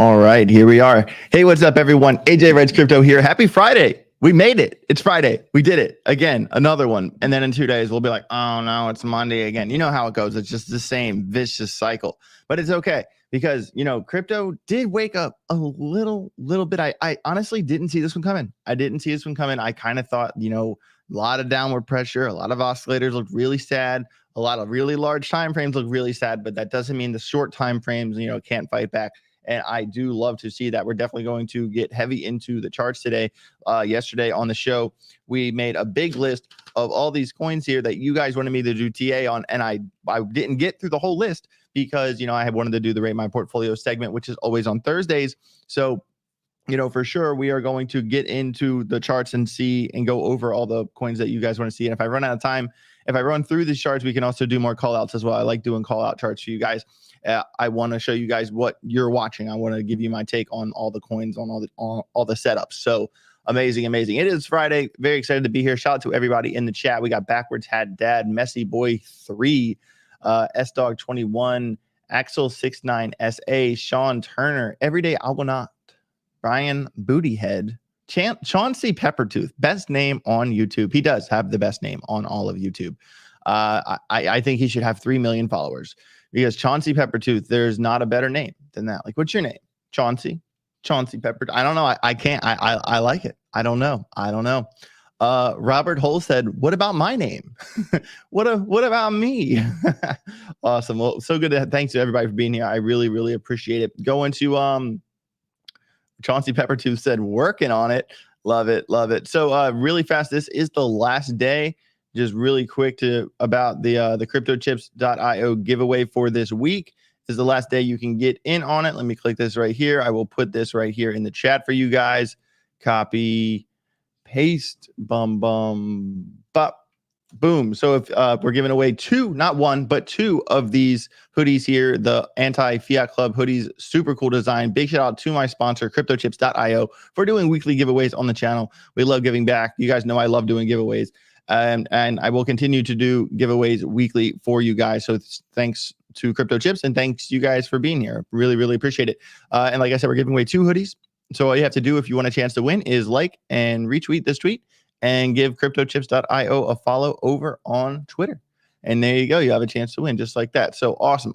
All right, here we are. Hey, what's up, everyone? AJ Reds Crypto here. Happy Friday. We made it. It's Friday. We did it. Again, another one. And then in 2 days, we'll be like, oh, no, it's Monday again. You know how it goes. It's just the same vicious cycle. But it's okay because, crypto did wake up a little bit. I honestly didn't see this one coming. I kind of thought, a lot of downward pressure, a lot of oscillators looked really sad. A lot of really large time frames look really sad, but that doesn't mean the short time frames, can't fight back. And I do love to see that. We're definitely going to get heavy into the charts today. Yesterday on the show, we made a big list of all these coins here that you guys wanted me to do TA on. And I didn't get through the whole list because, I had wanted to do the Rate My Portfolio segment, which is always on Thursdays. So, for sure, we are going to get into the charts and see and go over all the coins that you guys want to see. And if I run out of time, if I run through these charts, we can also do more call outs as well. I like doing call out charts for you guys. I want to show you guys what you're watching. I want to give you my take on all the coins, on all the setups. So amazing. It is Friday. Very excited to be here. Shout out to everybody in the chat. We got Backwards Hat Dad, Messy Boy 3, S-Dog 21, Axel 69 SA, Sean Turner, Everyday Algorand, Brian Bootyhead, Chauncey Peppertooth, best name on YouTube. He does have the best name on all of YouTube. I think he should have 3 million followers because Chauncey Peppertooth, there's not a better name than that. Like, what's your name? Chauncey Peppertooth. I don't know. I can't. I like it. I don't know. Robert Hull said, what about my name? What about me? Awesome. Well, so good. Thanks to everybody for being here. I really appreciate it. Going to Chauncey Peppertooth said, working on it. Love it. So really fast, this is the last day. Just really quick about the cryptochips.io giveaway for this week. This is the last day you can get in on it. Let me click this right here. I will put this right here in the chat for you guys. Copy, paste, boom. So if we're giving away 2, not 1, but 2 of these hoodies here, the Anti-Fiat Club hoodies, super cool design. Big shout out to my sponsor, cryptochips.io, for doing weekly giveaways on the channel. We love giving back. You guys know I love doing giveaways. And I will continue to do giveaways weekly for you guys. So thanks to Crypto Chips and thanks you guys for being here. Really appreciate it. And like I said, we're giving away 2 hoodies. So all you have to do if you want a chance to win is like and retweet this tweet and give cryptochips.io a follow over on Twitter. And there you go. You have a chance to win just like that. So awesome.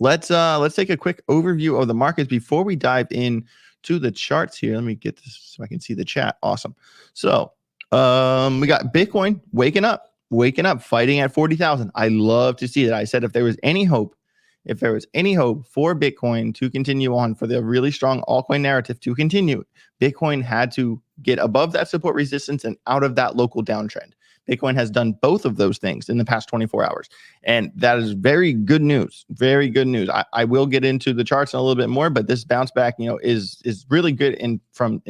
Let's take a quick overview of the markets before we dive in to the charts here. Let me get this so I can see the chat. Awesome. So we got Bitcoin waking up, fighting at 40,000. I love to see that. I said if there was any hope for Bitcoin to continue on, for the really strong altcoin narrative to continue, Bitcoin had to get above that support resistance and out of that local downtrend. Bitcoin has done both of those things in the past 24 hours. And that is very good news. I will get into the charts in a little bit more, but this bounce back, is really good in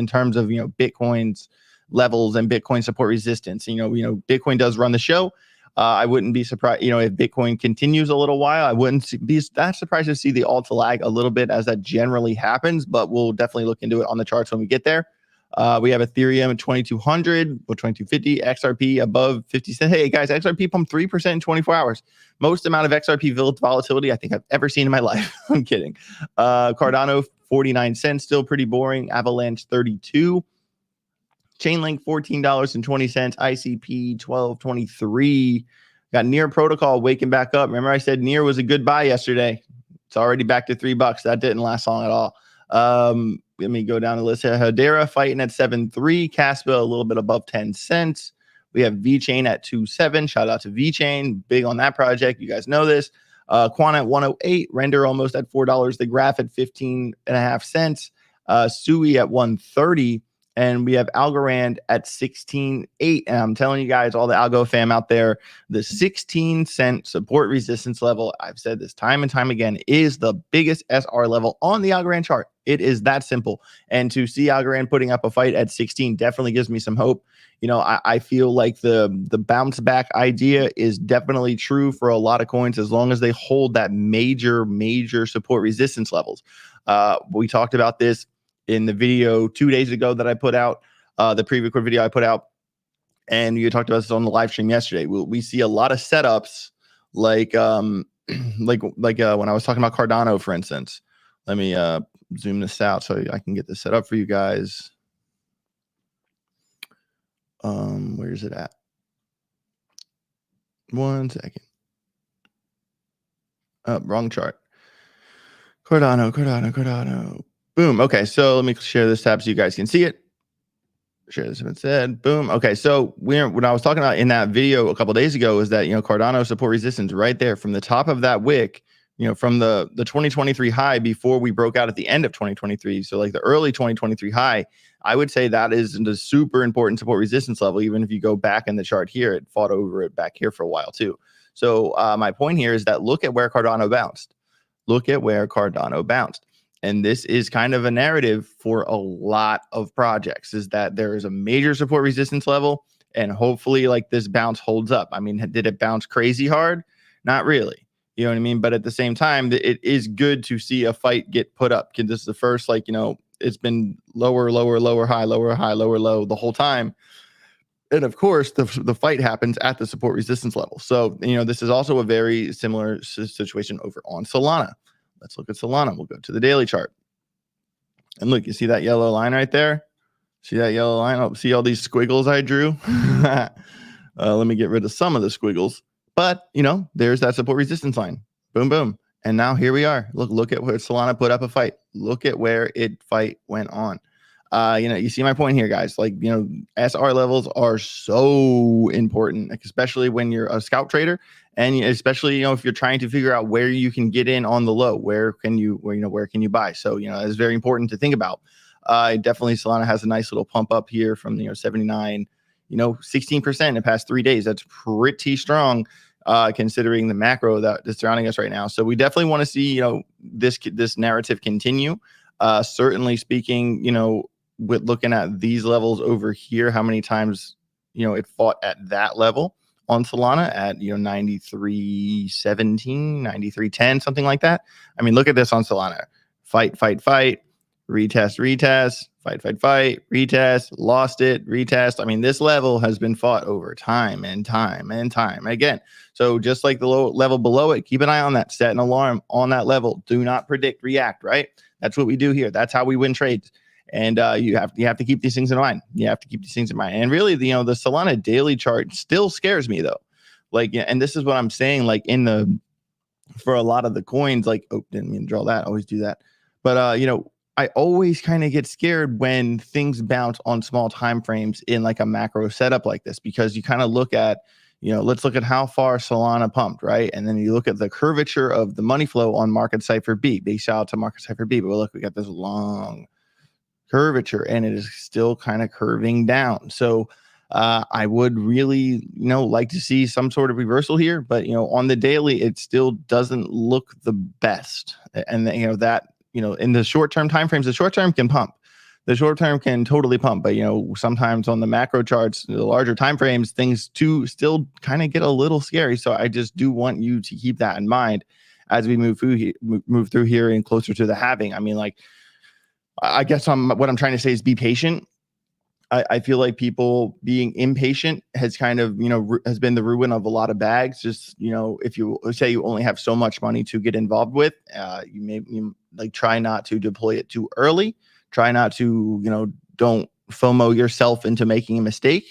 terms of, Bitcoin's levels and Bitcoin support resistance. Bitcoin does run the show. I wouldn't be surprised, if Bitcoin continues a little while, I wouldn't be that surprised to see the alt to lag a little bit, as that generally happens, but we'll definitely look into it on the charts when we get there. We have Ethereum at 2,200 or 2,250, XRP above 50 cents. Hey guys, XRP pumped 3% in 24 hours. Most amount of XRP volatility I think I've ever seen in my life. I'm kidding. Cardano, 49 cents, still pretty boring. Avalanche, 32. Chainlink, $14.20. ICP, $12.23. Got Near Protocol waking back up. Remember I said Near was a good buy yesterday. It's already back to $3. That didn't last long at all. Let me go down the list here. Hedera fighting at 7.3. Caspa a little bit above 10 cents. We have VeChain at 2.7. Shout out to VeChain. Big on that project. You guys know this. Quant at 108. Render almost at $4. The Graph at 15.5 cents. Sui at 130. And we have Algorand at 16.8. And I'm telling you guys, all the Algo fam out there, the 16-cent support resistance level, I've said this time and time again, is the biggest SR level on the Algorand chart. It is that simple. And to see Algorand putting up a fight at 16 definitely gives me some hope. I feel like the bounce back idea is definitely true for a lot of coins as long as they hold that major support resistance levels. We talked about this in the video 2 days ago that I put out, the pre-record video I put out, and you talked about this on the live stream yesterday. We see a lot of setups like when I was talking about Cardano, for instance. Let me zoom this out so I can get this set up for you guys. Where is it at? 1 second. Oh, wrong chart. Cardano. Boom. Okay, so let me share this tab so you guys can see it. Share this if it said. Boom. Okay, so when I was talking about in that video a couple days ago is that, Cardano support resistance right there from the top of that wick, from the 2023 high before we broke out at the end of 2023. So like the early 2023 high, I would say that is the super important support resistance level. Even if you go back in the chart here, it fought over it back here for a while too. So my point here is that look at where Cardano bounced. Look at where Cardano bounced. And this is kind of a narrative for a lot of projects, is that there is a major support resistance level, and hopefully like this bounce holds up. I mean, did it bounce crazy hard? Not really. You know what I mean? But at the same time, it is good to see a fight get put up. This is the first, it's been lower, high, lower, low the whole time. And of course, the fight happens at the support resistance level. So, this is also a very similar situation over on Solana. Let's look at Solana. We'll go to the daily chart. And look, you see that yellow line right there? See that yellow line? Oh, see all these squiggles I drew? Let me get rid of some of the squiggles. But, there's that support resistance line. Boom, boom. And now here we are. Look at where Solana put up a fight. Look at where fight went on. You see my point here, guys. SR levels are so important, especially when you're a scalp trader, and especially if you're trying to figure out where you can get in on the low. Where can you buy? So it's very important to think about. Definitely Solana has a nice little pump up here from 79, 16% in the past 3 days. That's pretty strong. Considering the macro that is surrounding us right now. So we definitely want to see, this narrative continue. Certainly speaking, with looking at these levels over here, how many times, it fought at that level on Solana at, 93.17, 93.10, something like that. I mean, look at this on Solana. Fight, retest, fight, retest, lost it, retest. I mean, this level has been fought over time and time again. So just like the low level below it, keep an eye on that, set an alarm on that level. Do not predict, react, right? That's what we do here. That's how we win trades. And you have to keep these things in mind. And really, the Solana daily chart still scares me though. And this is what I'm saying, for a lot of the coins, didn't mean to draw that. Always do that. But I always kind of get scared when things bounce on small time frames in a macro setup like this, because you kind of look at, let's look at how far Solana pumped, right? And then you look at the curvature of the money flow on Market Cypher B. Big shout out to Market Cypher B. But look, we got this long curvature, and it is still kind of curving down. So I would really, like to see some sort of reversal here. But on the daily, it still doesn't look the best. And in the short-term timeframes, the short-term can pump. The short-term can totally pump. But, sometimes on the macro charts, the larger timeframes, things too still kind of get a little scary. So I just do want you to keep that in mind as we move through here and closer to the halving. I mean, I guess what I'm trying to say is be patient. I feel like people being impatient has kind of, has been the ruin of a lot of bags. Just, if you say you only have so much money to get involved with, you try not to deploy it too early. Try not to, don't FOMO yourself into making a mistake.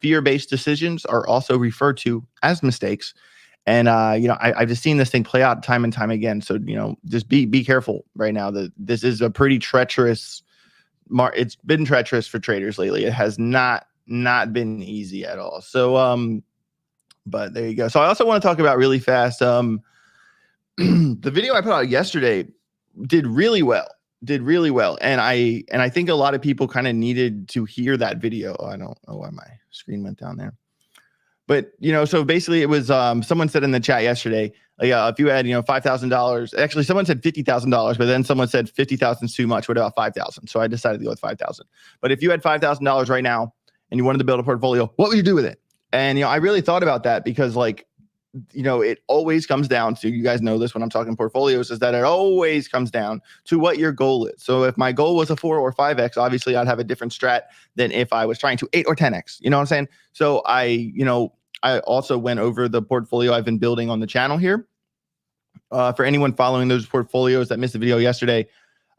Fear-based decisions are also referred to as mistakes. And, I've just seen this thing play out time and time again. So, just be careful right now. This is a pretty treacherous it's been treacherous for traders lately. It has not been easy at all. So, but there you go. So I also want to talk about really fast. The video I put out yesterday did really well. And I think a lot of people kind of needed to hear that video. I don't know why my screen went down there. But, so basically it was, someone said in the chat yesterday, if you had, $5,000, actually someone said $50,000, but then someone said 50,000 is too much. What about 5,000? So I decided to go with 5,000. But if you had $5,000 right now and you wanted to build a portfolio, what would you do with it? And, I really thought about that because it always comes down to, you guys know this when I'm talking portfolios, is that it always comes down to what your goal is. So if my goal was a 4 or 5x, obviously I'd have a different strat than if I was trying to 8 or 10x. You know what I'm saying? So I also went over the portfolio I've been building on the channel here. For anyone following those portfolios that missed the video yesterday,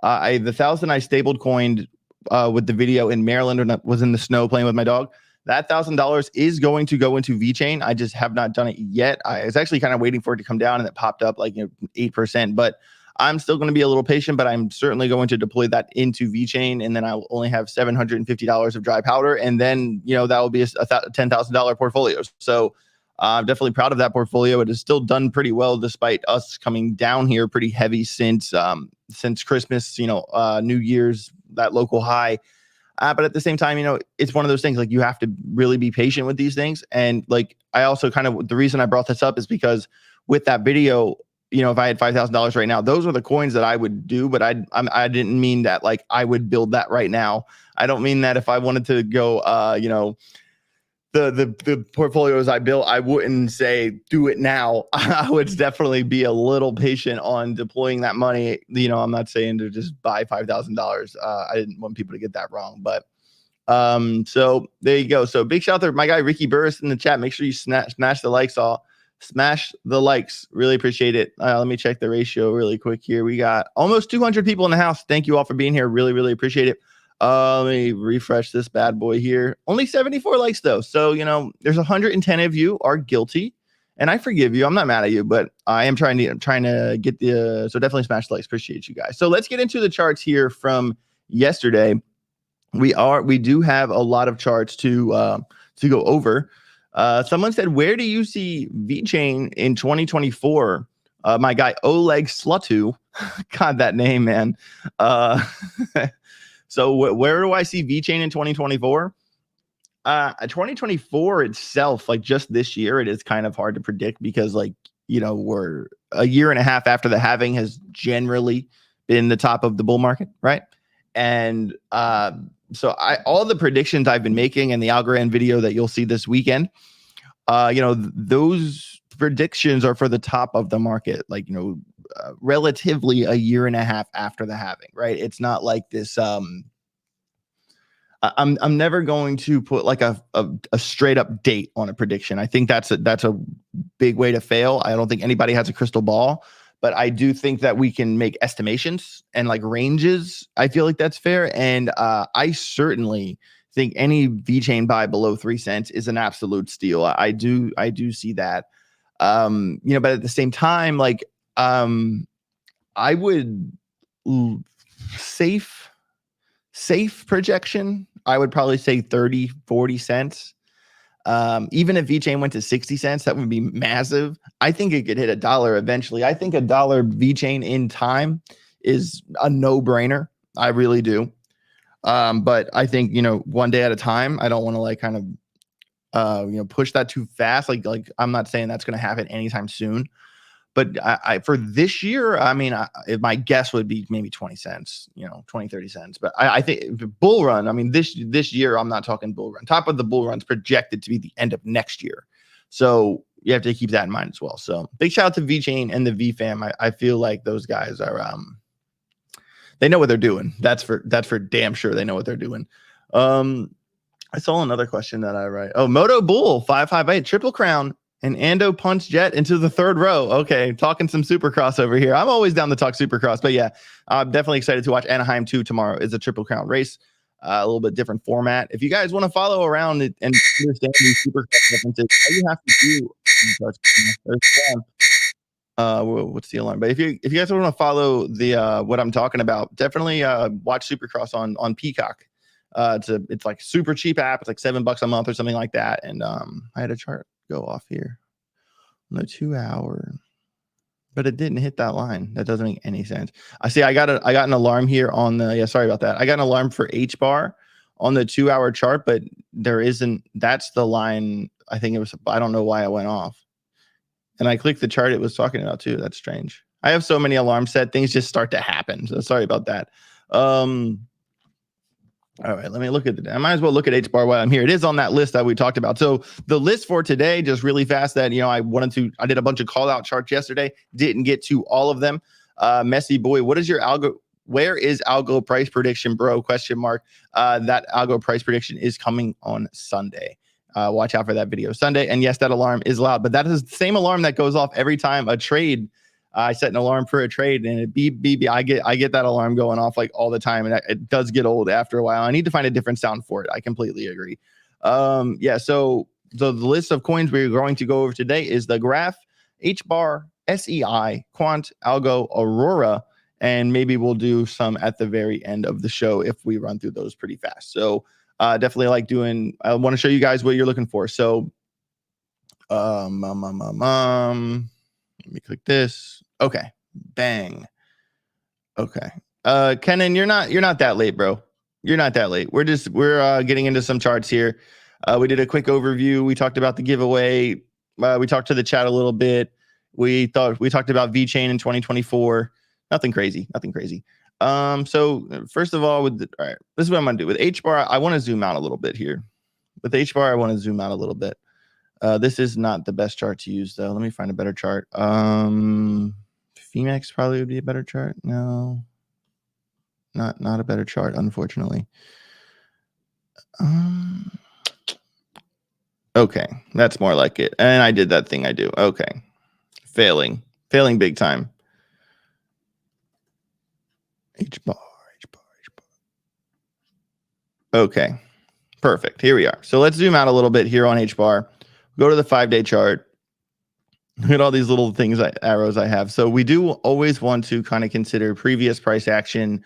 The 1,000 I stabled coined with the video in Maryland when I was in the snow playing with my dog. That $1,000 is going to go into VeChain. I just have not done it yet. I was actually kind of waiting for it to come down, and it popped up like 8%. But I'm still going to be a little patient, but I'm certainly going to deploy that into VeChain, and then I'll only have $750 of dry powder, and then that will be a $10,000 portfolio. So I'm definitely proud of that portfolio. It has still done pretty well despite us coming down here pretty heavy since Christmas, New Year's, that local high. But at the same time, it's one of those things, like, you have to really be patient with these things. And like, I also the reason I brought this up is because with that video, if I had $5,000 right now, those are the coins that I would do. But I didn't mean that like I would build that right now. I don't mean that if I wanted to go, the portfolios I built, I wouldn't say do it now. I would definitely be a little patient on deploying that money. I'm not saying to just buy $5,000. I didn't want people to get that wrong, but so there you go. So big shout out to my guy Ricky Burris in the chat. Make sure you smash the likes all. Smash the likes. Really appreciate it. Let me check the ratio really quick here. We got almost 200 people in the house. Thank you all for being here. Really, really appreciate it. Let me refresh this bad boy here. Only 74 likes though. So, there's 110 of you are guilty, and I forgive you. I'm not mad at you, but I am trying to get so definitely smash the likes. Appreciate you guys. So let's get into the charts here from yesterday. We do have a lot of charts to go over. Someone said, where do you see VeChain in 2024? My guy Oleg Slutu, God, that name, man. So where do I see VeChain in 2024? 2024 itself, like just this year, it is kind of hard to predict because we're a year and a half after the halving has generally been the top of the bull market, right? And so all the predictions I've been making in the Algorand video that you'll see this weekend, those predictions are for the top of the market, relatively a year and a half after the halving, right? It's not like this. I'm never going to put like a straight up date on a prediction. I think that's a big way to fail. I don't think anybody has a crystal ball, but I do think that we can make estimations and like ranges. I feel like that's fair. And I certainly think any VeChain buy below 3 cents is an absolute steal. I do see that. But at the same time, I would safe projection, I would probably say 30-40 cents. Even if VeChain went to 60 cents, that would be massive. I think it could hit $1 eventually. I think $1 VeChain in time is a no-brainer. I really do. But I think, one day at a time. I don't want to push that too fast. Like I'm not saying that's going to happen anytime soon. But I for this year, I mean, my guess would be maybe 20 cents, 20, 30 cents. But I think bull run, I mean, this year, I'm not talking bull run. Top of the bull run's projected to be the end of next year. So you have to keep that in mind as well. So big shout out to VeChain and the VFam. I feel like those guys are, they know what they're doing. That's for damn sure. They know what they're doing. I saw another question that I write. Oh, Moto Bull 558 Triple Crown. And Ando punch Jet into the third row. Okay, talking some Supercross over here. I'm always down to talk Supercross, but yeah, I'm definitely excited to watch Anaheim 2 tomorrow. Is a Triple Crown race, a little bit different format. If you guys want to follow around and understand these Supercross references, all you have to do. What's the alarm? But if you guys want to follow the what I'm talking about, definitely watch Supercross on Peacock. It's like super cheap app. It's like $7 a month or something like that. And I had a chart go off here on the 2 hour, but it didn't hit that line. That doesn't make any sense. I see. I got an alarm here on the. Sorry about that. I got an alarm for HBAR on the 2 hour chart, but there isn't. That's the line. I think it was. I don't know why it went off. And I clicked the chart it was talking about too. That's strange. I have so many alarms set. Things just start to happen. So sorry about that. All right, let me look at I might as well look at HBAR while I'm here. It is on that list that we talked about. So the list for today, just really fast, that I did a bunch of call out charts yesterday, didn't get to all of them. Messy boy, what is your algo? Where is algo price prediction, bro? Question mark. That algo price prediction is coming on Sunday. Watch out for that video Sunday. And yes, that alarm is loud, but that is the same alarm that goes off every time a trade I set an alarm for a trade and it beep, beep, beep. I get that alarm going off like all the time. And it does get old after a while. I need to find a different sound for it. I completely agree. Yeah. So the list of coins we're going to go over today is the Graph, HBAR, SEI, Quant, Algo, Aurora, and maybe we'll do some at the very end of the show if we run through those pretty fast. So definitely like doing, I want to show you guys what you're looking for. So let me click this. Okay. Bang. Okay. Kenan, you're not that late, bro. You're not that late. We're getting into some charts here. We did a quick overview. We talked about the giveaway. We talked to the chat a little bit. We talked about VeChain in 2024. Nothing crazy. So first of all, all right, this is what I'm gonna do with HBAR. I want to zoom out a little bit here. With HBAR, I want to zoom out a little bit. This is not the best chart to use though. Let me find a better chart. Phoenix probably would be a better chart. No, not a better chart, unfortunately. Okay, that's more like it. And I did that thing I do. Okay, failing big time. HBAR. Okay, perfect. Here we are. So let's zoom out a little bit here on HBAR. Go to the 5-day chart. Look at all these little things, arrows I have. So we do always want to kind of consider previous price action,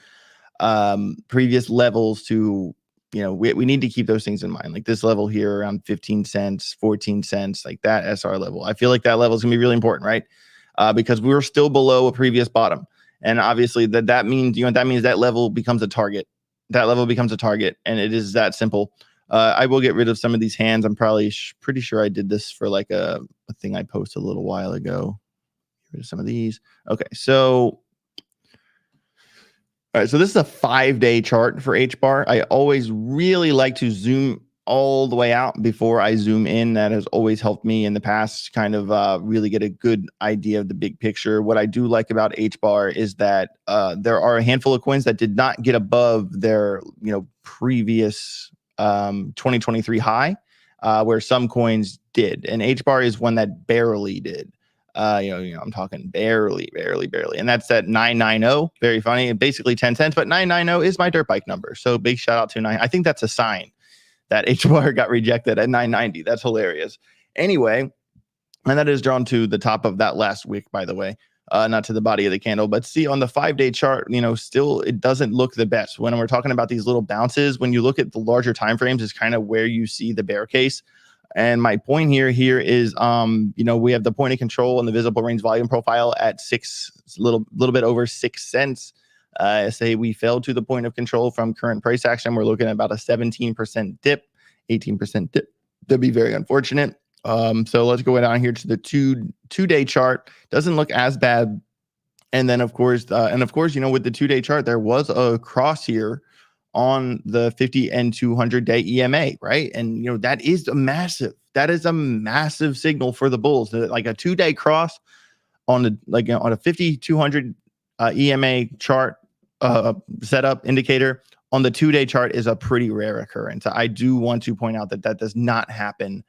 previous levels to, we need to keep those things in mind. Like this level here around 15 cents, 14 cents, like that SR level. I feel like that level is going to be really important, right? Because we were still below a previous bottom. And obviously that means, that means that level becomes a target. That level becomes a target, and it is that simple. I will get rid of some of these hands. I'm probably pretty sure I did this for like a thing I posted a little while ago. Get rid of some of these. Okay, so all right, so this is a 5-day chart for HBAR. I always really like to zoom all the way out before I zoom in. That has always helped me in the past kind of really get a good idea of the big picture. What I do like about HBAR is that there are a handful of coins that did not get above their previous 2023 high, where some coins did, and HBAR is one that barely did. I'm talking barely, and that's at 990. Very funny, basically 10 cents, but 990 is my dirt bike number. So big shout out to 9. I think that's a sign that HBAR got rejected at 990. That's hilarious. Anyway, and that is drawn to the top of that last wick, by the way, not to the body of the candle. But see, on the 5-day chart, still it doesn't look the best. When we're talking about these little bounces, when you look at the larger time frames, is kind of where you see the bear case. And my point here is, we have the point of control and the visible range volume profile at little bit over 6 cents. Say we fell to the point of control from current price action. We're looking at about a 17% dip, 18% dip. That'd be very unfortunate. So let's go down here to the two-day chart. Doesn't look as bad. And then of course, with the 2-day chart, there was a cross here on the 50 and 200-day EMA, right? And that is a massive signal for the bulls. Like a 2-day cross on a 50 200 EMA chart setup indicator on the 2-day chart is a pretty rare occurrence. I do want to point out that does not happen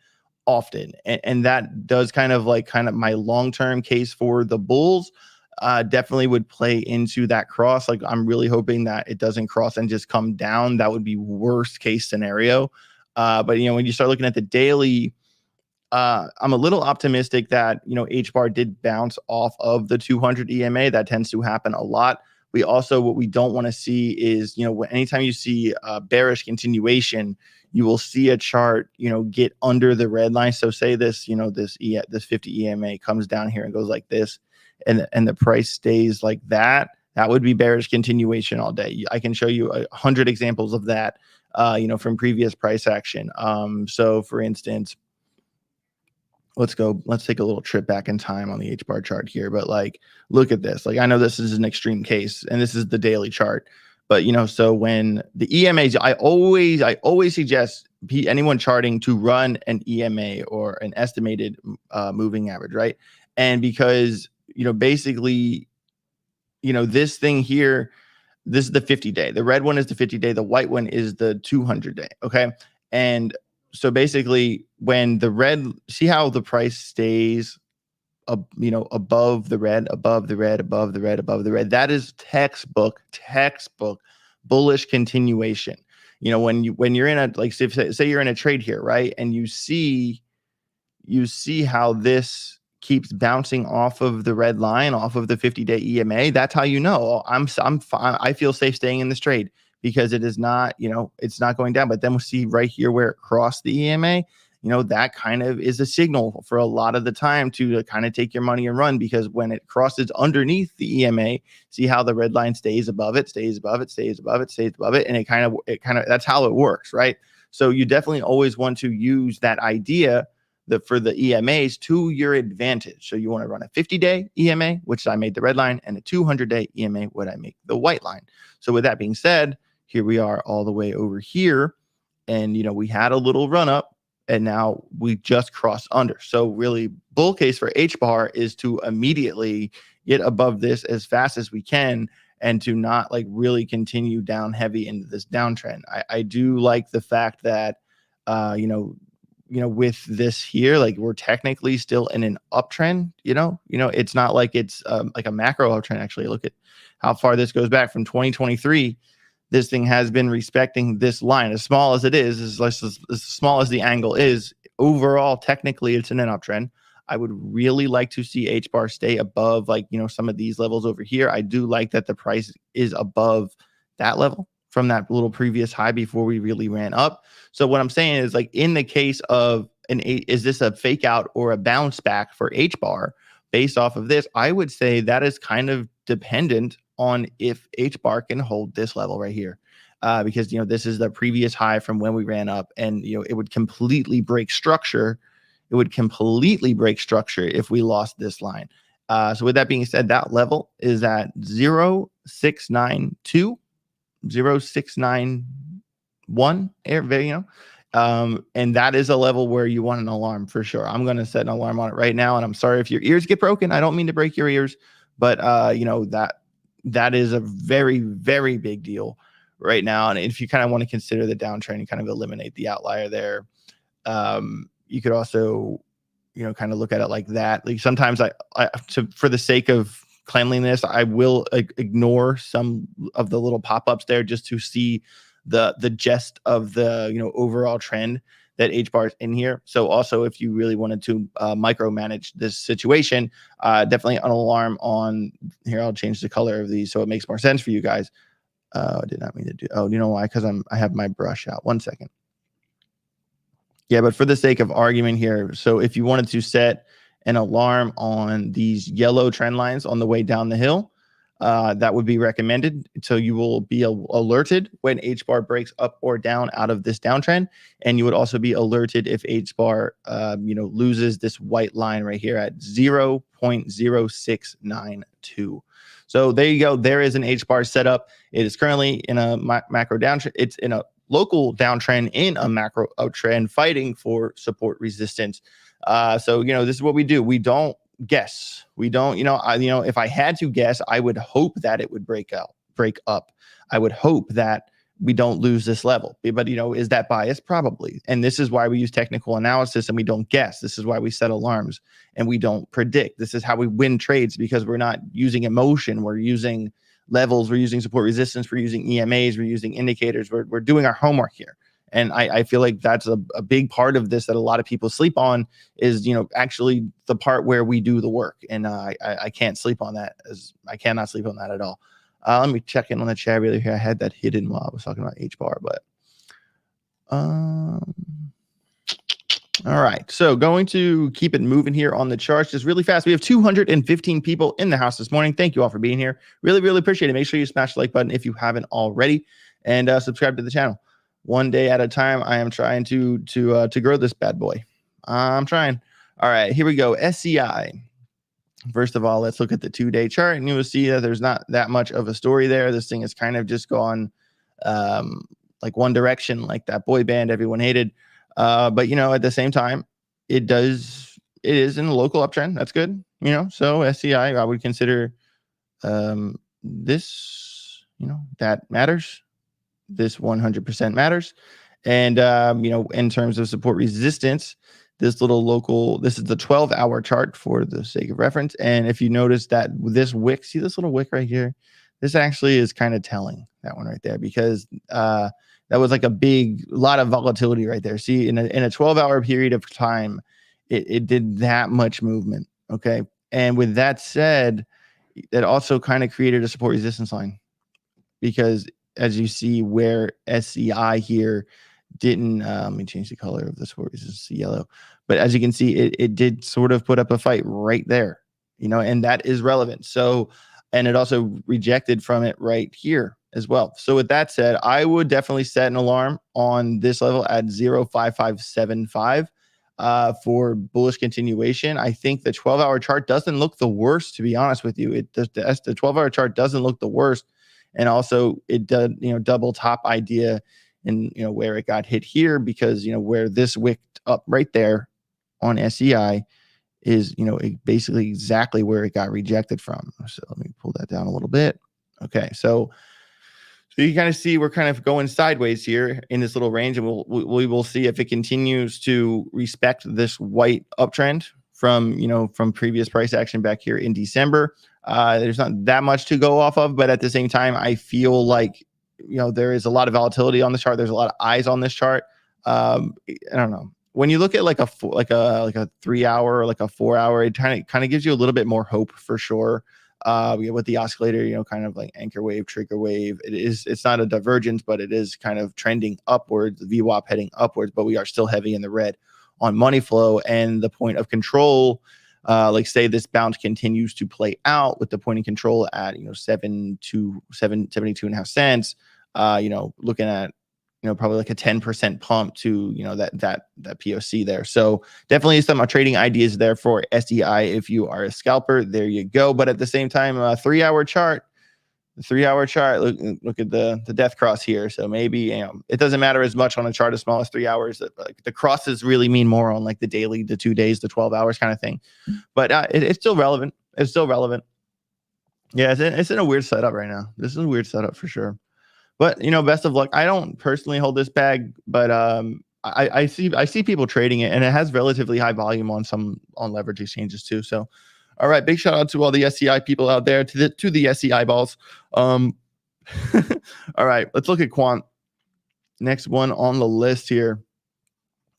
often, and that does kind of my long-term case for the bulls. Definitely would play into that cross. Like I'm really hoping that it doesn't cross and just come down. That would be worst case scenario. But when you start looking at the daily, I'm a little optimistic that HBAR did bounce off of the 200 EMA. That tends to happen a lot. What we don't want to see is anytime you see a bearish continuation, you will see a chart get under the red line. So say this this 50 EMA comes down here and goes like this, and the price stays like that. That would be bearish continuation all day. I can show you 100 examples of that, from previous price action. So for instance, let's take a little trip back in time on the HBAR chart here. But look at this. I know this is an extreme case, and this is the daily chart. But so when the EMAs, I always suggest anyone charting to run an EMA or an estimated moving average, right? And because basically, this thing here, this is the 50-day. The red one is the 50-day. The white one is the 200-day. Okay, and so basically, when the red, see how the price stays above the red, above the red, above the red, above the red. That is textbook bullish continuation. When you're in a, like, say you're in a trade here, right? And you see how this keeps bouncing off of the red line, off of the 50-day EMA. That's how I'm fine. I feel safe staying in this trade because it is not, it's not going down. But then we'll see right here where it crossed the EMA. That kind of is a signal for a lot of the time to kind of take your money and run, because when it crosses underneath the EMA, see how the red line stays above it, stays above it, stays above it, stays above it. And it kind of, that's how it works, right? So you definitely always want to use that idea for the EMAs to your advantage. So you want to run a 50-day EMA, which I made the red line, and a 200-day EMA, what I make the white line. So with that being said, here we are all the way over here. And, we had a little run up, and now we just crossed under. So really, bull case for HBAR is to immediately get above this as fast as we can, and to not like really continue down heavy into this downtrend. I do like the fact that, with this here, like, we're technically still in an uptrend. It's not like it's like a macro uptrend. Actually, look at how far this goes back from 2023. This thing has been respecting this line, as small as it is, as small as the angle is. Overall, technically, it's in an uptrend. I would really like to see HBAR stay above, like, some of these levels over here. I do like that the price is above that level from that little previous high before we really ran up. So what I'm saying is, like, in the case of is this a fake out or a bounce back for HBAR based off of this? I would say that is kind of dependent on if HBAR can hold this level right here, because this is the previous high from when we ran up, and it would completely break structure. It would completely break structure if we lost this line. So with that being said, that level is at 0692, 0691, and that is a level where you want an alarm for sure. I'm going to set an alarm on it right now, and I'm sorry if your ears get broken. I don't mean to break your ears, but that is a very, very big deal right now. And if you kind of want to consider the downtrend and kind of eliminate the outlier there, you could also, kind of look at it like that. Like, sometimes for the sake of cleanliness, I will ignore some of the little pop-ups there just to see the gist of the, overall trend that HBAR is in here. So also, if you really wanted to micromanage this situation, definitely an alarm on here. I'll change the color of these so it makes more sense for you guys. I did not mean to do. Oh, you know why? Because I have my brush out. 1 second. Yeah, but for the sake of argument here, so if you wanted to set an alarm on these yellow trend lines on the way down the hill, that would be recommended. So you will be alerted when HBAR breaks up or down out of this downtrend, and you would also be alerted if HBAR, loses this white line right here at 0.0692. So there you go. There is an HBAR setup. It is currently in a macro downtrend. It's in a local downtrend in a macro uptrend, fighting for support resistance. So this is what we do. We don't guess. We don't, if I had to guess, I would hope that it would break up. I would hope that we don't lose this level. But is that bias? Probably. And this is why we use technical analysis and we don't guess. This is why we set alarms and we don't predict. This is how we win trades, because we're not using emotion. We're using levels. We're using support resistance. We're using EMAs. We're using indicators. We're doing our homework here. And I feel like that's a big part of this that a lot of people sleep on is, actually the part where we do the work. And I can't sleep on that, I cannot sleep on that at all. Let me check in on the chat really here. I had that hidden while I was talking about HBAR, but all right. So going to keep it moving here on the charts just really fast. We have 215 people in the house this morning. Thank you all for being here. Really, really appreciate it. Make sure you smash the like button if you haven't already, and subscribe to the channel. One day at a time. I am trying to grow this bad boy. I'm trying. All right, here we go. SCI. First of all, let's look at the 2-day chart, and you will see that there's not that much of a story there. This thing has kind of just gone like one direction, like that boy band everyone hated. But at the same time, it is in a local uptrend. That's good. So SCI, I would consider this. That matters. This 100% matters. And, in terms of support resistance, this little local, this is the 12-hour chart for the sake of reference. And if you notice that this wick, see this little wick right here? This actually is kind of telling, that one right there, because that was like a lot of volatility right there. See, in a 12-hour period of time, it did that much movement. Okay. And with that said, it also kind of created a support resistance line, because as you see where SCI here didn't, let me change the color of the support resistance to yellow, but as you can see, it did sort of put up a fight right there, and that is relevant. So, and it also rejected from it right here as well. So with that said, I would definitely set an alarm on this level at 0.5575 for bullish continuation. I think the 12-hour chart doesn't look the worst, to be honest with you. The 12-hour chart doesn't look the worst. And also it does, double top idea and, where it got hit here, because, where this wicked up right there on SCI is, basically exactly where it got rejected from. So let me pull that down a little bit. Okay. So you kind of see we're kind of going sideways here in this little range, and we will see if it continues to respect this white uptrend from previous price action back here in December. There's not that much to go off of, but at the same time, I feel like there is a lot of volatility on the chart. There's a lot of eyes on this chart. I don't know. When you look at like a 3 hour or like a 4 hour, it kind of gives you a little bit more hope for sure. With the oscillator, kind of like anchor wave, trigger wave. It's not a divergence, but it is kind of trending upwards, the VWAP heading upwards, but we are still heavy in the red on money flow. And the point of control, like say this bounce continues to play out with the point of control at 72.5 cents, looking at probably like a 10% pump to that POC there. So definitely some trading ideas there for SEI if you are a scalper. There you go. But at the same time, a 3-hour chart. The 3-hour chart, look at the death cross here. So maybe it doesn't matter as much on a chart as small as 3 hours. Like the crosses really mean more on like the daily, the 2 days, the 12 hours kind of thing. But it's still relevant. It's still relevant. Yeah, it's in a weird setup right now. This is a weird setup for sure. But best of luck. I don't personally hold this bag, but I see people trading it, and it has relatively high volume on leverage exchanges too. So, all right, big shout out to all the SCI people out there, to the SCI balls. All right, let's look at Quant. Next one on the list here.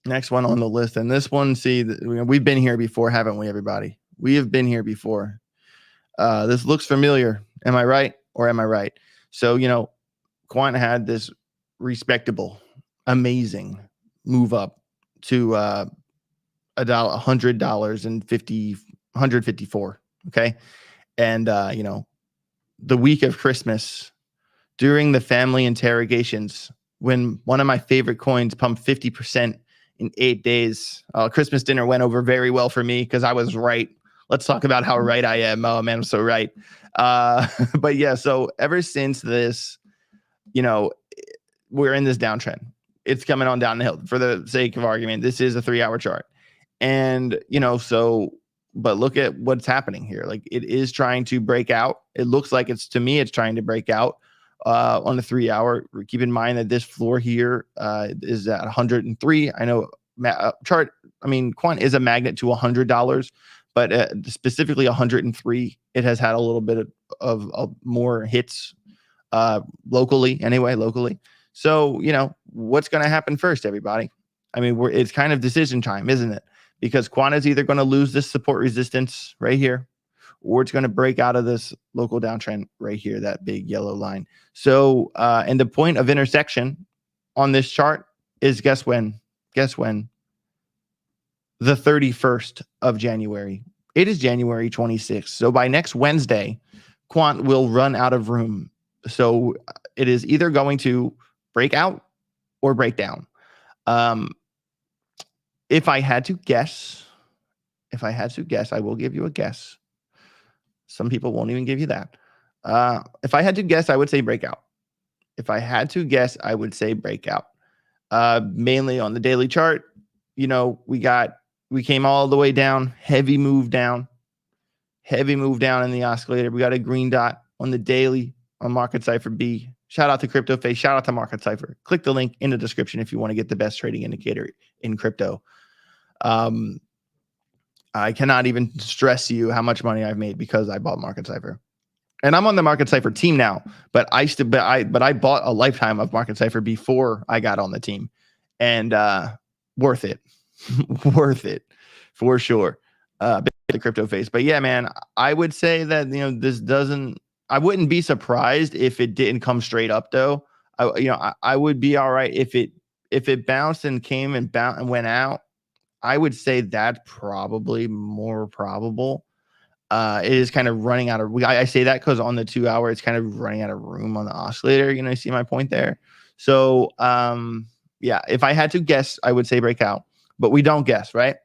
Next one on the list, and this one, see, we've been here before, haven't we, everybody? We have been here before. This looks familiar. Am I right, or am I right? So Quant had this respectable, amazing move up to $154. Okay. And, the week of Christmas, during the family interrogations, when one of my favorite coins pumped 50% in 8 days, Christmas dinner went over very well for me because I was right. Let's talk about how right I am. Oh man, I'm so right. But yeah, so ever since this, we're in this downtrend. It's coming on down the hill. For the sake of argument, this is a 3-hour chart. And, but look at what's happening here. Like it is trying to break out. It looks like it's trying to break out on the 3-hour. Keep in mind that this floor here is at 103. I know Quant is a magnet to $100, but specifically 103. It has had a little bit of more hits locally. So, what's going to happen first, everybody? I mean, it's kind of decision time, isn't it? Because Quant is either going to lose this support resistance right here, or it's going to break out of this local downtrend right here, that big yellow line. So, and the point of intersection on this chart is guess when? The 31st of January. It is January 26th. So by next Wednesday, Quant will run out of room. So it is either going to break out or break down. If I had to guess, I will give you a guess. Some people won't even give you that. If I had to guess, I would say breakout. Mainly on the daily chart, we came all the way down, heavy move down in the oscillator. We got a green dot on the daily on Market Cipher B. Shout out to CryptoFace. Shout out to Market Cipher. Click the link in the description if you want to get the best trading indicator in crypto. I cannot even stress you how much money I've made because I bought Market Cipher. And I'm on the Market Cipher team now, but I bought a lifetime of Market Cipher before I got on the team, and worth it, worth it for sure. The crypto face, but yeah, man, I would say that this doesn't. I wouldn't be surprised if it didn't come straight up though. I would be all right if it bounced and came and bounced and went out. I would say that's probably more probable. It is kind of running out of. I say that because on the 2 hour, it's kind of running out of room on the oscillator. You see my point there. So, yeah, if I had to guess, I would say breakout, but we don't guess, right?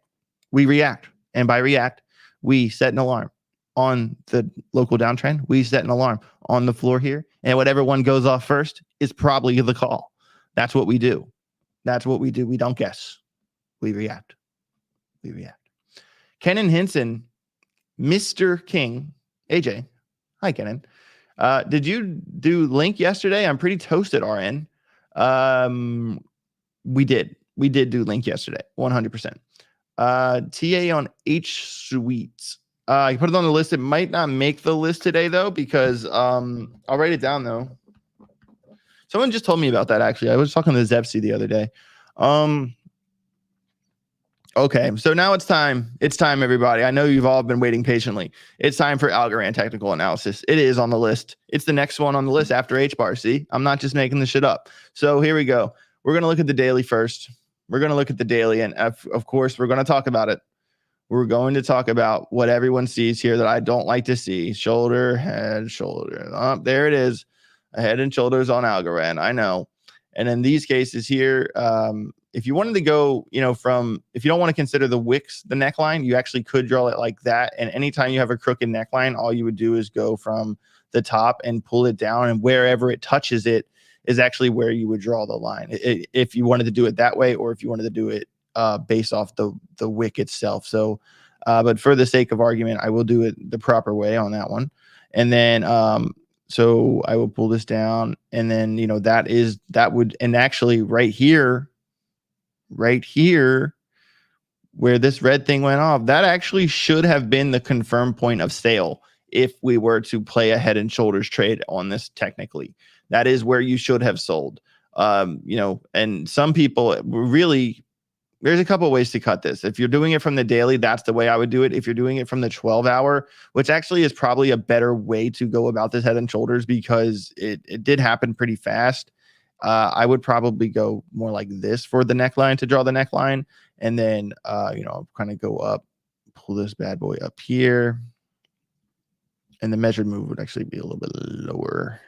We react, and by react, we set an alarm on the local downtrend. We set an alarm on the floor here, and whatever one goes off first is probably the call. That's what we do. That's what we do. We don't guess. We react. We react. Kenan Hinson. Mr. King, AJ. Hi, Kenan. Did you do Link yesterday? I'm pretty toasted, RN. We did. We did do Link yesterday, 100%. TA on H Suites. I put it on the list. It might not make the list today, though, because I'll write it down, though. Someone just told me about that, actually. I was talking to Zepsi the other day. Okay, so now it's time. It's time, everybody. I know you've all been waiting patiently. It's time for Algorand technical analysis. It is on the list. It's the next one on the list after HBAR. See, I'm not just making this shit up. So here we go. We're going to look at the daily first. We're going to look at the daily, and of course, we're going to talk about it. We're going to talk about what everyone sees here that I don't like to see. Shoulder, head, shoulder. Oh, there it is. A head and shoulders on Algorand. I know. And in these cases here, if you wanted to go, if you don't want to consider the wicks, the neckline, you actually could draw it like that. And anytime you have a crooked neckline, all you would do is go from the top and pull it down, and wherever it touches it is actually where you would draw the line. If you wanted to do it that way, or if you wanted to do it based off the wick itself. So, but for the sake of argument, I will do it the proper way on that one. And then, so I will pull this down, and then, that would, and actually right here, where this red thing went off, that actually should have been the confirmed point of sale. If we were to play a head and shoulders trade on this, technically, that is where you should have sold. And some people really, there's a couple of ways to cut this. If you're doing it from the daily, that's the way I would do it. If you're doing it from the 12 hour, which actually is probably a better way to go about this head and shoulders, because it did happen pretty fast. I would probably go more like this for the neckline to draw the neckline. And then, kind of go up, pull this bad boy up here. And the measured move would actually be a little bit lower,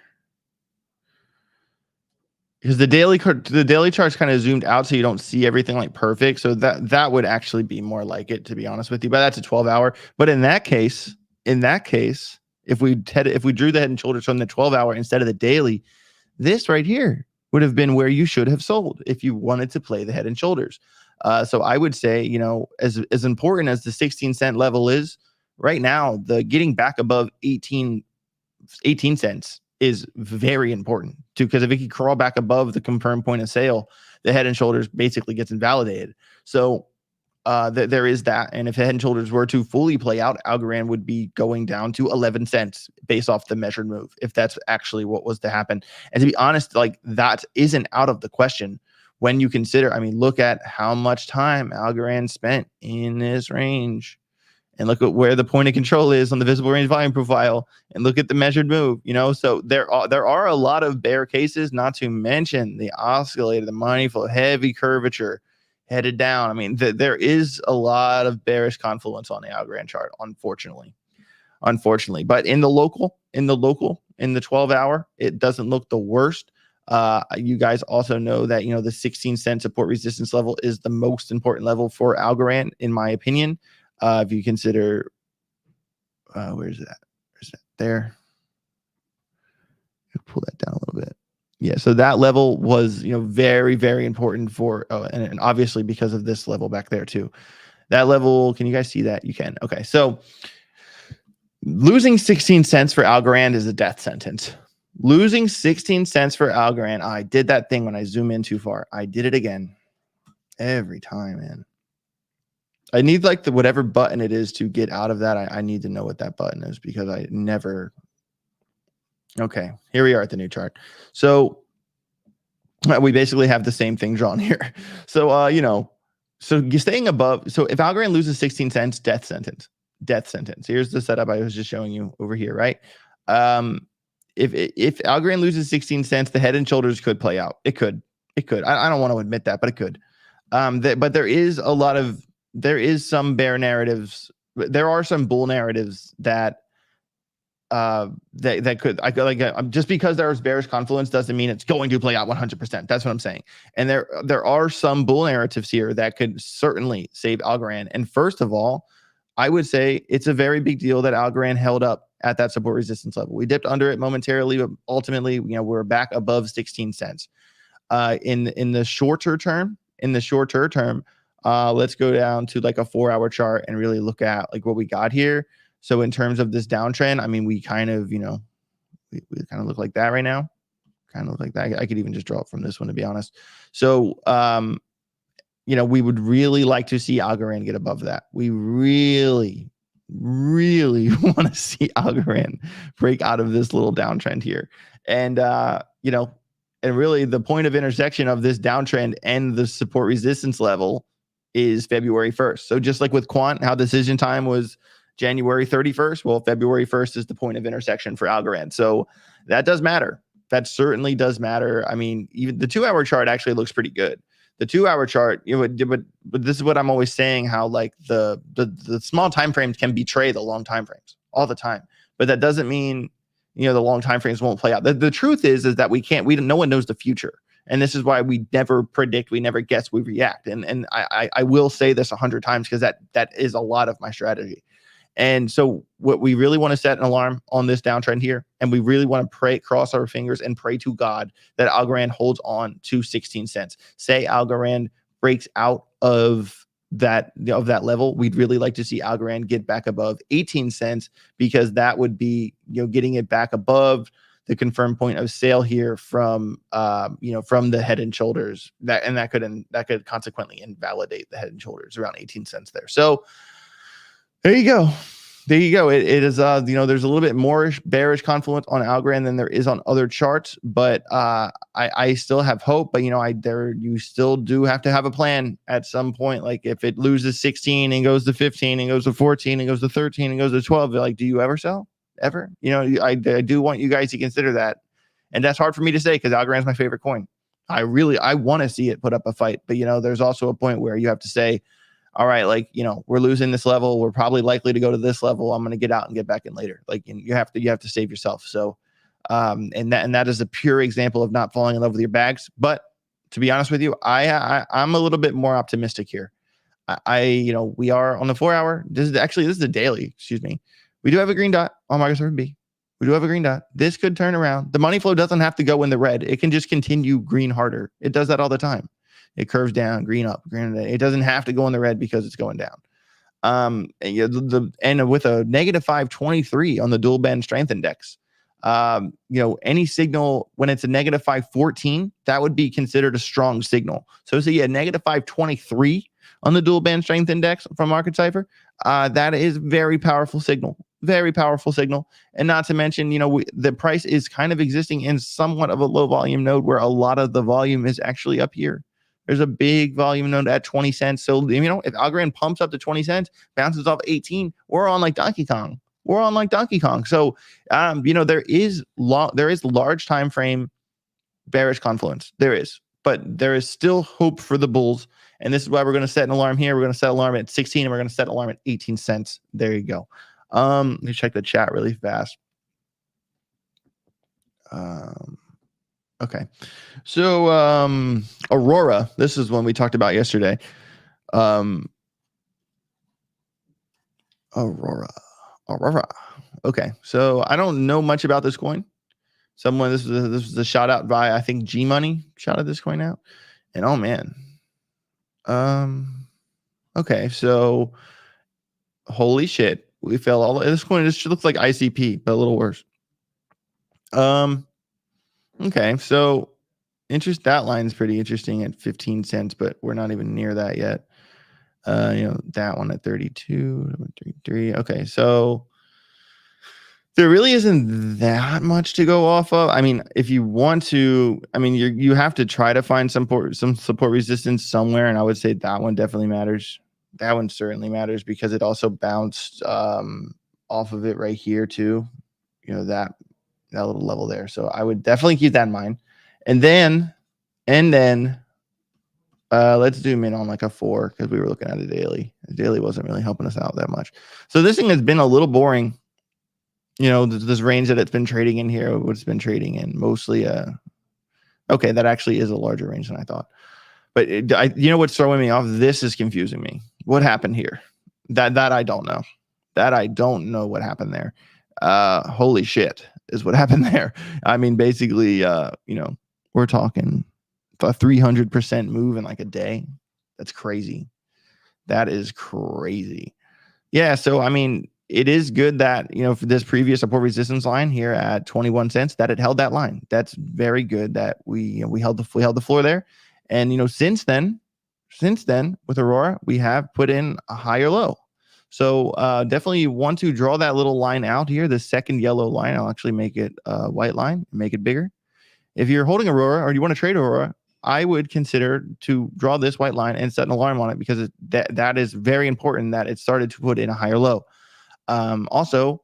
because the daily chart's kind of zoomed out, so you don't see everything like perfect. So that would actually be more like it, to be honest with you. But that's a 12 hour. But in that case, if we drew the head and shoulders from the 12 hour instead of the daily, this right here would have been where you should have sold if you wanted to play the head and shoulders. So I would say, as important as the 16-cent level is right now, the getting back above 18 cents is very important too, because if it could crawl back above the confirmed point of sale, the head and shoulders basically gets invalidated. So there is that. And if head and shoulders were to fully play out, Algorand would be going down to 11 cents based off the measured move, if that's actually what was to happen. And to be honest, like, that isn't out of the question when you consider, look at how much time Algorand spent in this range, and look at where the point of control is on the visible range volume profile, and look at the measured move, so there are a lot of bear cases, not to mention the oscillator, the money flow, heavy curvature headed down. There is a lot of bearish confluence on the Algorand chart, unfortunately. But in the 12 hour, it doesn't look the worst. You guys also know that, the 16-cent support resistance level is the most important level for Algorand, in my opinion. If you consider, where's that? There. Pull that down a little bit. Yeah, so that level was, very, very important for, and obviously because of this level back there too. That level, can you guys see that? You can. Okay, so losing 16 cents for Algorand is a death sentence. Losing 16 cents for Algorand. I did that thing when I zoom in too far. I did it again. Every time, man. I need like whatever button it is to get out of that. I need to know what that button is because I never. Okay, here we are at the new chart. So we basically have the same thing drawn here. So, so you're staying above. So if Algorand loses 16 cents, death sentence. Death sentence. Here's the setup I was just showing you over here, right? If Algorand loses 16 cents, the head and shoulders could play out. It could. I don't want to admit that, but it could. But there is some bear narratives. There are some bull narratives that just because there's bearish confluence doesn't mean it's going to play out 100%. That's what I'm saying. And there are some bull narratives here that could certainly save Algorand. And first of all, I would say it's a very big deal that Algorand held up at that support resistance level. We dipped under it momentarily, but ultimately, we're back above 16 cents. In the shorter term, let's go down to like a 4-hour chart and really look at like what we got here. So in terms of this downtrend, I mean, we kind of, we kind of look like that right now. Kind of look like that. I could even just draw it from this one, to be honest. So, we would really like to see Algorand get above that. We really, really want to see Algorand break out of this little downtrend here. And, and really the point of intersection of this downtrend and the support resistance level is February 1st. So just like with Quant, how decision time was January 31st. Well, February 1st is the point of intersection for Algorand. So that does matter. That certainly does matter. I mean, even the 2-hour chart actually looks pretty good. The 2-hour chart, but this is what I'm always saying, how like the small time frames can betray the long time frames all the time. But that doesn't mean, the long time frames won't play out. The truth is that no one knows the future. And this is why we never predict, we never guess, we react. And I will say this 100 times because that is a lot of my strategy. And so what we really want to set an alarm on this downtrend here, and we really want to pray, cross our fingers and pray to God that Algorand holds on to 16 cents. Say Algorand breaks out of that level. We'd really like to see Algorand get back above 18 cents because that would be, getting it back above the confirmed point of sale here from the head and shoulders, that could consequently invalidate the head and shoulders around 18 cents there. So there you go. It is, there's a little bit more bearish confluence on Algorand than there is on other charts, but I still have hope. But you still do have to have a plan at some point. Like if it loses 16 and goes to 15 and goes to 14 and goes to 13 and goes to 12, like, do you ever sell? Ever? I do want you guys to consider that, and that's hard for me to say because Algorand's my favorite coin. I want to see it put up a fight, but there's also a point where you have to say, all right, like, we're losing this level. We're probably likely to go to this level. I'm going to get out and get back in later. Like, you have to save yourself. So, and that is a pure example of not falling in love with your bags. But to be honest with you, I'm a little bit more optimistic here. We are on the 4-hour. This is the daily, excuse me. We do have a green dot on market server B. We do have a green dot. This could turn around. The money flow doesn't have to go in the red. It can just continue green harder. It does that all the time. It curves down, green up, green down. It doesn't have to go in the red because it's going down. And with a negative 523 on the dual band strength index, any signal when it's a negative 514, that would be considered a strong signal. So a negative 523 on the dual band strength index from Market Cipher, that is very powerful signal. Very powerful signal. And not to mention, the price is kind of existing in somewhat of a low volume node where a lot of the volume is actually up here. There's a big volume node at 20 cents. So, if Algorand pumps up to 20 cents, bounces off 18, we're on like Donkey Kong. So, there is large time frame bearish confluence. There is, but there is still hope for the bulls. And this is why we're going to set an alarm here. We're going to set an alarm at 16 and we're going to set an alarm at 18 cents. There you go. Let me check the chat really fast. Okay. So, Aurora, this is one we talked about yesterday. Aurora. Okay. So I don't know much about this coin. This was a shout out by, I think, G Money shouted this coin out. And oh man. Okay. So holy shit. We fell all this coin. This looks like ICP, but a little worse. Okay. So that line is pretty interesting at 15 cents, but we're not even near that yet. That one at 32, 33. Okay, so there really isn't that much to go off of. I mean, if you want to, I mean, you have to try to find some support resistance somewhere, and I would say that one definitely matters. That one certainly matters because it also bounced off of it right here too. That little level there. So I would definitely keep that in mind. And then let's zoom in on like a 4 because we were looking at a daily. The daily wasn't really helping us out that much. So this thing has been a little boring. This range that it's been trading in here, what it's been trading in mostly. Okay, that actually is a larger range than I thought. But what's throwing me off? This is confusing me. What happened here? That I don't know. That I don't know what happened there. Holy shit is what happened there. I mean, basically, we're talking a 300% move in like a day. That's crazy. That is crazy. Yeah. So, I mean, it is good that, for this previous support resistance line here at 21 cents, that it held that line. That's very good that we held the floor there. And, since then with Aurora, we have put in a higher low. So definitely you want to draw that little line out here. The second yellow line, I'll actually make it a white line, make it bigger. If you're holding Aurora or you want to trade Aurora, I would consider to draw this white line and set an alarm on it because that is very important that it started to put in a higher low. Also,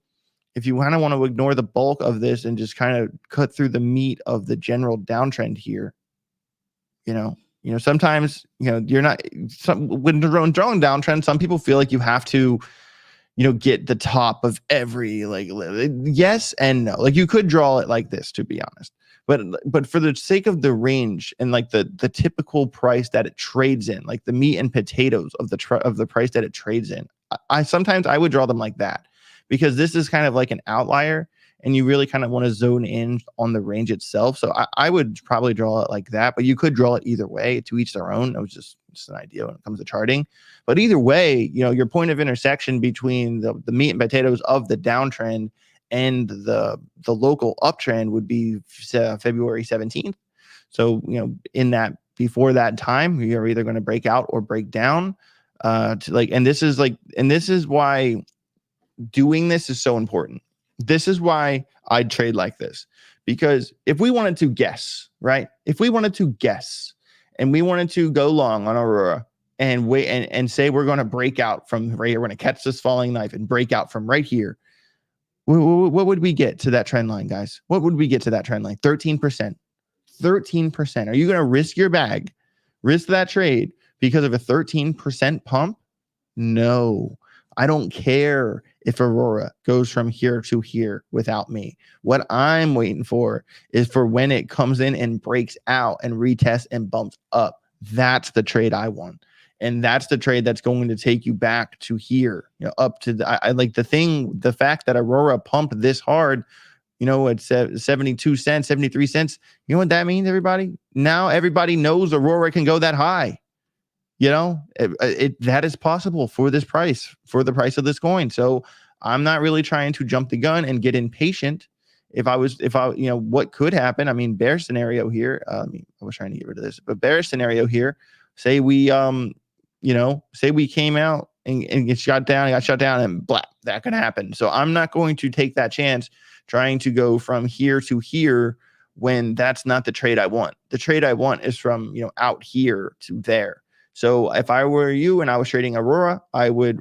if you kind of want to ignore the bulk of this and just kind of cut through the meat of the general downtrend here, sometimes, you're not when drawing downtrend, some people feel like you have to, get the top of every, yes and no. Like you could draw it like this, to be honest. But for the sake of the range and like the typical price that it trades in, like the meat and potatoes of the price that it trades in, I sometimes I would draw them like that because this is kind of like an outlier and you really kind of want to zone in on the range itself. So I would probably draw it like that, but you could draw it either way, to each their own. That was just an idea when it comes to charting. But either way, your point of intersection between the meat and potatoes of the downtrend and the local uptrend would be February 17th. So, in that, before that time, you're either going to break out or break down and this is why doing this is so important. This is why I'd trade like this, because if we wanted to guess, right? If we wanted to guess and we wanted to go long on Aurora and wait and say we're going to break out from right here, we're going to catch this falling knife and break out from right here, what would we get to that trend line, guys? What would we get to that trend line? 13%. 13%. Are you going to risk your bag, risk that trade because of a 13% pump? No, I don't care if Aurora goes from here to here without me. What I'm waiting for is for when it comes in and breaks out and retests and bumps up. That's the trade I want. And that's the trade that's going to take you back to here, up to I like the fact that Aurora pumped this hard, at 72 cents, 73 cents. You know what that means, everybody? Now everybody knows Aurora can go that high. That is possible for this price, for the price of this coin. So I'm not really trying to jump the gun and get impatient. If I what could happen? I mean, bear scenario here. I was trying to get rid of this, but bear scenario here. Say we, say we came out and got shut down and blah, that could happen. So I'm not going to take that chance trying to go from here to here when that's not the trade I want. The trade I want is from, out here to there. So if I were you and I was trading Aurora, I would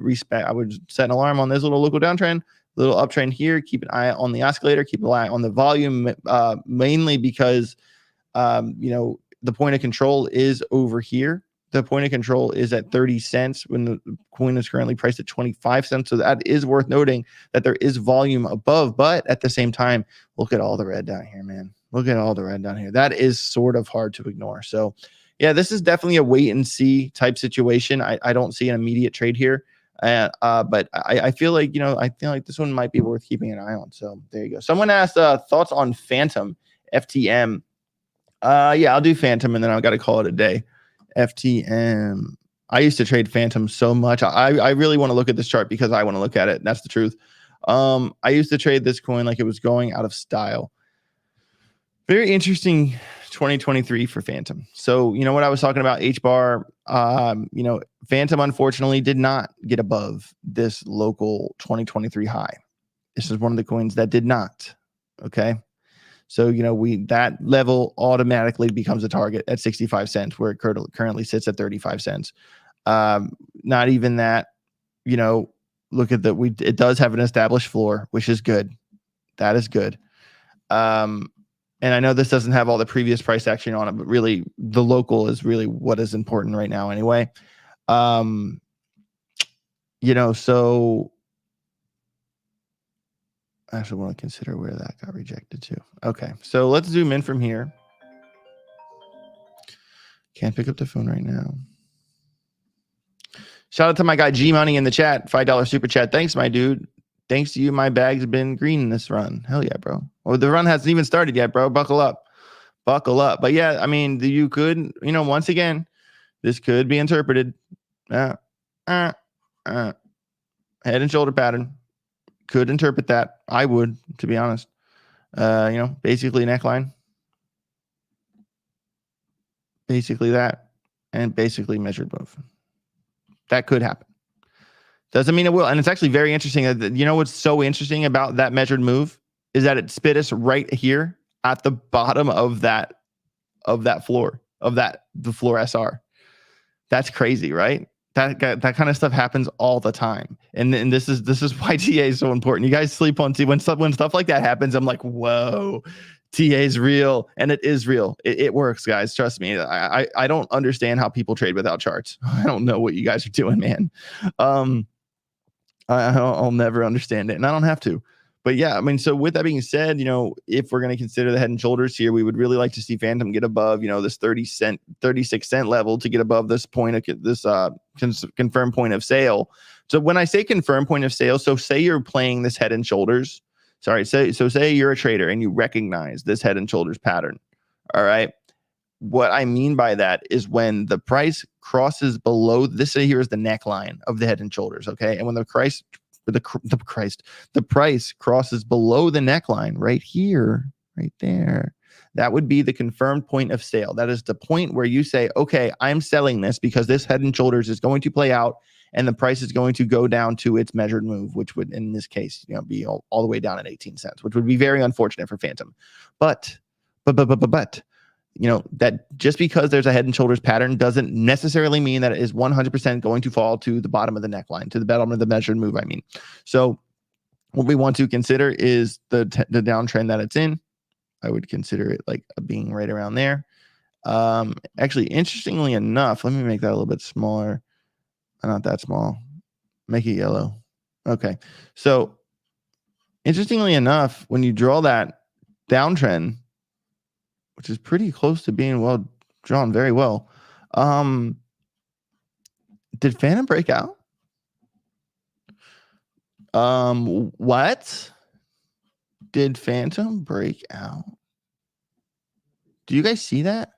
set an alarm on this little local downtrend, little uptrend here, keep an eye on the oscillator, keep an eye on the volume, mainly because, the point of control is over here. The point of control is at 30 cents when the coin is currently priced at 25 cents. So that is worth noting that there is volume above, but at the same time, look at all the red down here, man. Look at all the red down here. That is sort of hard to ignore. So yeah, this is definitely a wait and see type situation. I don't see an immediate trade here. But I feel like, this one might be worth keeping an eye on. So there you go. Someone asked thoughts on Phantom FTM. Yeah, I'll do Phantom and then I've got to call it a day. FTM. I used to trade Phantom so much. I really want to look at this chart because I want to look at it. That's the truth. I used to trade this coin like it was going out of style. Very interesting 2023 for Phantom. So, you know what I was talking about, HBAR, you know, Phantom unfortunately did not get above this local 2023 high. This is one of the coins that did not. Okay. So, you know, that level automatically becomes a target at 65 cents where it currently sits at 35 cents. Not even that, you know, look at it does have an established floor, which is good. That is good. And I know this doesn't have all the previous price action on it, but really the local is really what is important right now anyway. You know, so I actually want to consider where that got rejected to. Okay, so let's zoom in from here. Can't pick up the phone right now. Shout out to my guy G Money in the chat, $5 super chat. Thanks, my dude. Thanks to you, my bag's been green in this run. Hell yeah, bro. Well, the run hasn't even started yet, bro. Buckle up. Buckle up. But yeah, I mean, you could, you know, once again, this could be interpreted. Head and shoulder pattern. Could interpret that. I would, to be honest. You know, basically neckline. Basically that. And basically measured move. That could happen. Doesn't mean it will. And it's actually very interesting. You know what's so interesting about that measured move is that it spit us right here at the bottom of that floor, the floor SR. That's crazy, right? That kind of stuff happens all the time. And this is why TA is so important. You guys sleep on TA. When stuff like that happens, I'm like, whoa, TA is real. And it is real. It works, guys. Trust me. I don't understand how people trade without charts. I don't know what you guys are doing, man. I'll never understand it, and I don't have to. But yeah, I mean, so with that being said, you know, if we're going to consider the head and shoulders here, we would really like to see Phantom get above, you know, this 36 cent level to get above this point of this confirmed point of sale. So when I say confirmed point of sale, so say you're playing this head and shoulders. Sorry, say you're a trader and you recognize this head and shoulders pattern. All right. What I mean by that is when the price crosses below this here is the neckline of the head and shoulders. Okay. And when the price crosses below the neckline right here, right there, that would be the confirmed point of sale. That is the point where you say, okay, I'm selling this because this head and shoulders is going to play out and the price is going to go down to its measured move, which would, in this case, you know, be all the way down at 18 cents, which would be very unfortunate for Phantom. But you know, that just because there's a head and shoulders pattern doesn't necessarily mean that it is 100% going to fall to the bottom of the neckline, to the bottom of the measured move, I mean. So what we want to consider is the downtrend that it's in. I would consider it like being right around there. Actually, interestingly enough, let me make that a little bit smaller. Not that small. Make it yellow. Okay. So interestingly enough, when you draw that downtrend, which is pretty close to being well drawn, very well. Did Phantom break out? What? Did Phantom break out? Do you guys see that?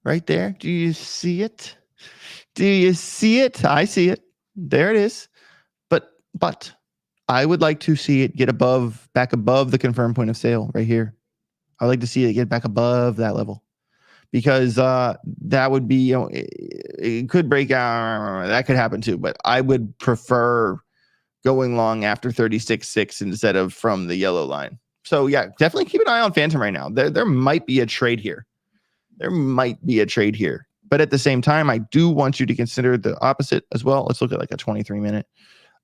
Right there? Do you see it? Do you see it? I see it. There it is. But I would like to see it get back above the confirmed point of sale right here. I'd like to see it get back above that level because that would be, you know, it could break out. That could happen too, but I would prefer going long after 36.6 instead of from the yellow line. So yeah, definitely keep an eye on Phantom right now. There might be a trade here. But at the same time, I do want you to consider the opposite as well. Let's look at like a 23 minute.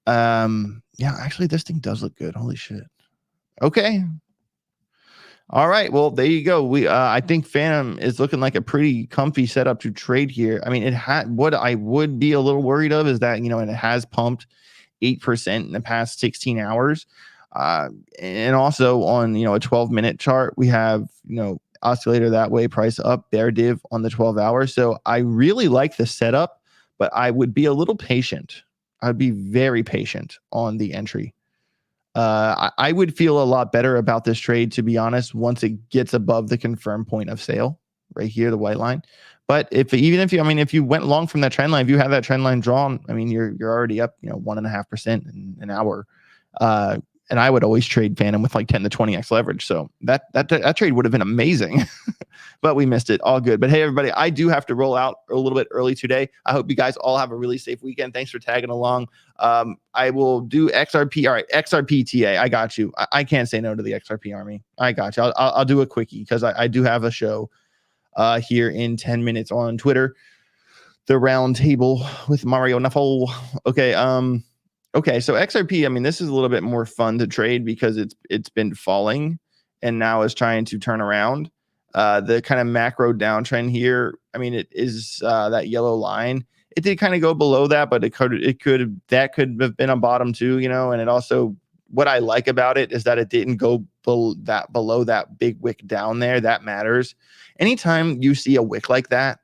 Yeah, actually this thing does look good. Holy shit. Okay. All right. Well, there you go. I think Phantom is looking like a pretty comfy setup to trade here. I mean, what I would be a little worried of is that, you know, it has pumped 8% in the past 16 hours. And also on, you know, a 12-minute chart, we have, you know, oscillator that way, price up, bear div on the 12 hours. So I really like the setup, but I would be a little patient. I'd be very patient on the entry. I would feel a lot better about this trade, to be honest, once it gets above the confirmed point of sale right here, the white line. But if you went long from that trend line, if you have that trend line drawn, I mean, you're already up, you know, 1.5% in an hour. And I would always trade Phantom with like 10 to 20x leverage. So that trade would have been amazing, but we missed it. All good. But hey, everybody, I do have to roll out a little bit early today. I hope you guys all have a really safe weekend. Thanks for tagging along. I will do XRP. All right, XRP TA. I got you. I can't say no to the XRP army. I got you. I'll do a quickie because I do have a show here in 10 minutes on Twitter. The round table with Mario Nuffle. Okay. Okay, so XRP, I mean, this is a little bit more fun to trade because it's been falling and now is trying to turn around. The kind of macro downtrend here, I mean, it is that yellow line. It did kind of go below that, but that could have been a bottom too, you know. And it also, what I like about it is that it didn't go below that big wick down there. That matters. Anytime you see a wick like that,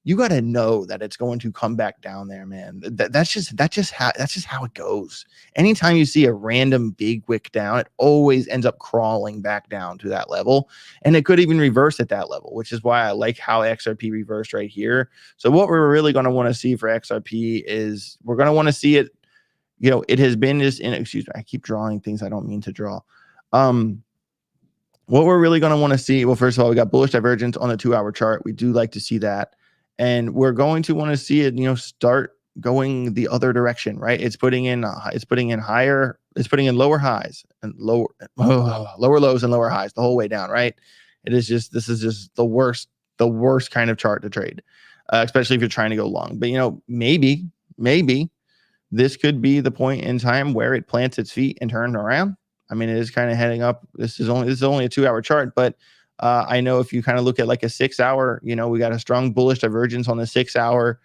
you got to know that it's going to come back down there, man. That's just how it goes. Anytime you see a random big wick down, it always ends up crawling back down to that level. And it could even reverse at that level, which is why I like how XRP reversed right here. So what we're really going to want to see for XRP is we're going to want to see it, you know, it has been just excuse me, I keep drawing things I don't mean to draw. What we're really going to want to see, well, first of all, we got bullish divergence on the 2-hour chart. We do like to see that. And we're going to want to see it, you know, start going the other direction, right? It's putting in lower highs and lower lows and lower highs the whole way down, right? This is just the worst kind of chart to trade, especially if you're trying to go long. But, you know, maybe this could be the point in time where it plants its feet and turns around. I mean, it is kind of heading up. This is only a 2-hour chart, but I know if you kind of look at like a 6-hour, you know, we got a strong bullish divergence on the 6-hour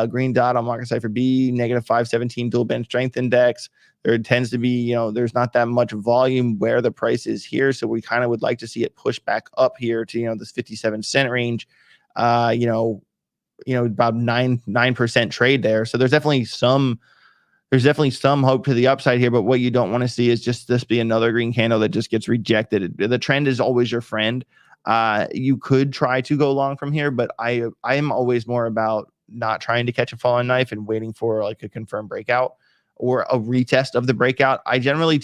green dot on market cipher B, -517 dual band strength index. There tends to be, you know, there's not that much volume where the price is here. So we kind of would like to see it push back up here to, you know, this 57-cent range, you know, about 9% trade there. So there's definitely some hope to the upside here, but what you don't want to see is just this be another green candle that just gets rejected. The trend is always your friend. You could try to go long from here, but I am always more about not trying to catch a falling knife and waiting for like a confirmed breakout or a retest of the breakout. I generally,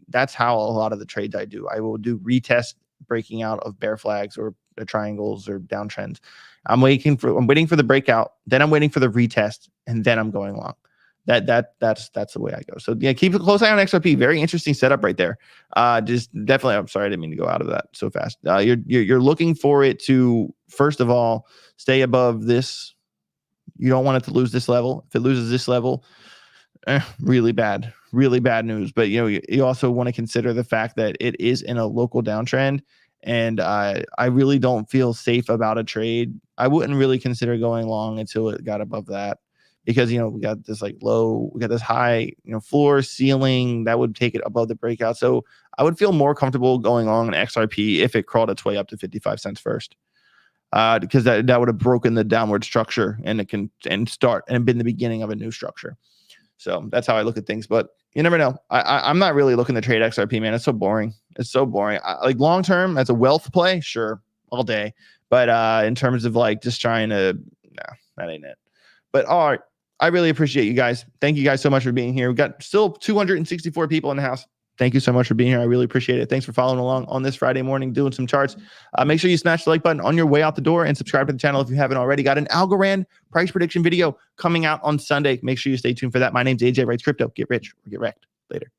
that's how a lot of the trades I do. I will do retest breaking out of bear flags or triangles or downtrends. I'm waiting for the breakout, then I'm waiting for the retest, and then I'm going long. That's the way I go. So yeah, keep a close eye on XRP. Very interesting setup right there. Just definitely. I'm sorry, I didn't mean to go out of that so fast. You're looking for it to, first of all, stay above this. You don't want it to lose this level. If it loses this level, really bad news. But you know, you also want to consider the fact that it is in a local downtrend. And I really don't feel safe about a trade. I wouldn't really consider going long until it got above that, because, you know, we got this like low, we got this high, you know, floor, ceiling that would take it above the breakout. So I would feel more comfortable going long in XRP if it crawled its way up to 55 cents first, because that would have broken the downward structure and it can start and been the beginning of a new structure. So that's how I look at things. But you never know. I'm not really looking to trade XRP, man. It's so boring. Like long term as a wealth play, sure, all day. But in terms of like just trying to, no, that ain't it. But all right, I really appreciate you guys. Thank you guys so much for being here. We've got still 264 people in the house. Thank you so much for being here. I really appreciate it. Thanks for following along on this Friday morning, doing some charts. Make sure you smash the like button on your way out the door and subscribe to the channel if you haven't already. Got an Algorand price prediction video coming out on Sunday. Make sure you stay tuned for that. My name's AJ Writes Crypto. Get rich or get wrecked. Later.